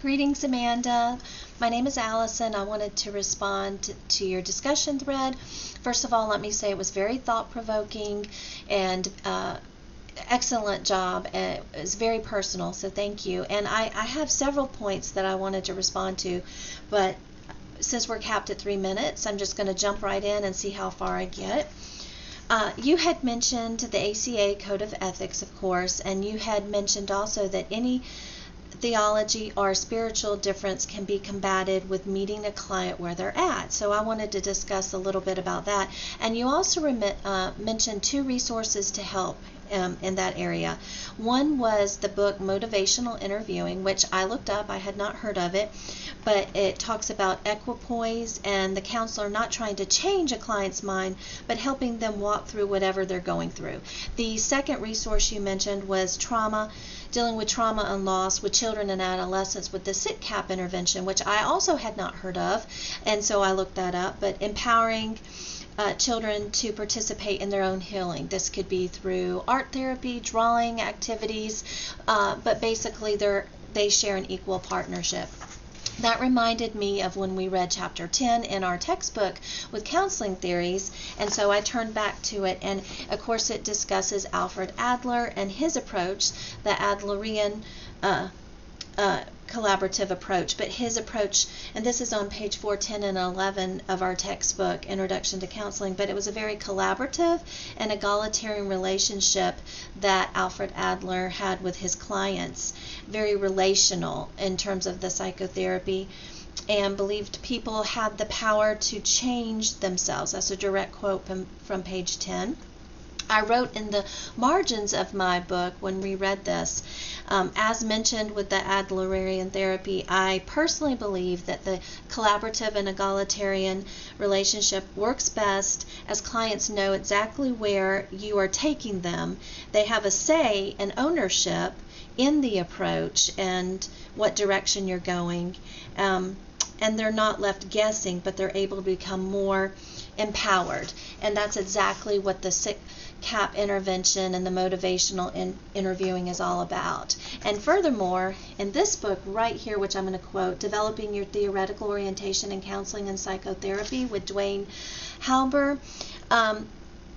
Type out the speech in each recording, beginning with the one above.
Greetings, Amanda. My name is Allison. I wanted to respond to your discussion thread. First of all, let me say it was very thought-provoking and excellent job. It was very personal, so thank you. And I have several points that I wanted to respond to, but since we're capped at 3 minutes, I'm just going to jump right in and see how far I get. You had mentioned the ACA Code of Ethics, of course, and you had mentioned also that any theology or spiritual difference can be combated with meeting a client where they're at. So I wanted to discuss a little bit about that. And you also mentioned 2 resources to help in that area. One was the book Motivational Interviewing, which I looked up. I had not heard of it, but it talks about equipoise and the counselor not trying to change a client's mind, but helping them walk through whatever they're going through. The second resource you mentioned was dealing with trauma and loss with children and adolescents with the SITCAP intervention, which I also had not heard of, and so I looked that up. But empowering children to participate in their own healing. This could be through art therapy, drawing activities, but basically they share an equal partnership. That reminded me of when we read chapter 10 in our textbook with counseling theories, and so I turned back to it, and of course it discusses Alfred Adler and his approach, the Adlerian collaborative approach, but his approach, and this is on page 410 and 11 of our textbook, Introduction to Counseling, but it was a very collaborative and egalitarian relationship that Alfred Adler had with his clients, very relational in terms of the psychotherapy, and believed people had the power to change themselves. That's a direct quote from page 10. I wrote in the margins of my book when we read this, as mentioned with the Adlerian therapy, I personally believe that the collaborative and egalitarian relationship works best as clients know exactly where you are taking them. They have a say and ownership in the approach and what direction you're going, and they're not left guessing, but they're able to become more empowered. And that's exactly what the SITCAP intervention and the motivational interviewing is all about. And furthermore, in this book right here, which I'm going to quote, Developing Your Theoretical Orientation in Counseling and Psychotherapy with Dwayne Halber,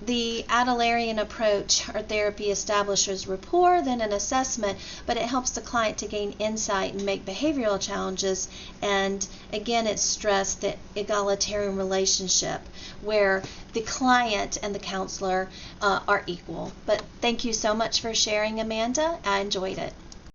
the Adlerian approach or therapy establishes rapport, then an assessment, but it helps the client to gain insight and make behavioral challenges. And again, it's stressed the egalitarian relationship where the client and the counselor are equal. But thank you so much for sharing, Amanda. I enjoyed it.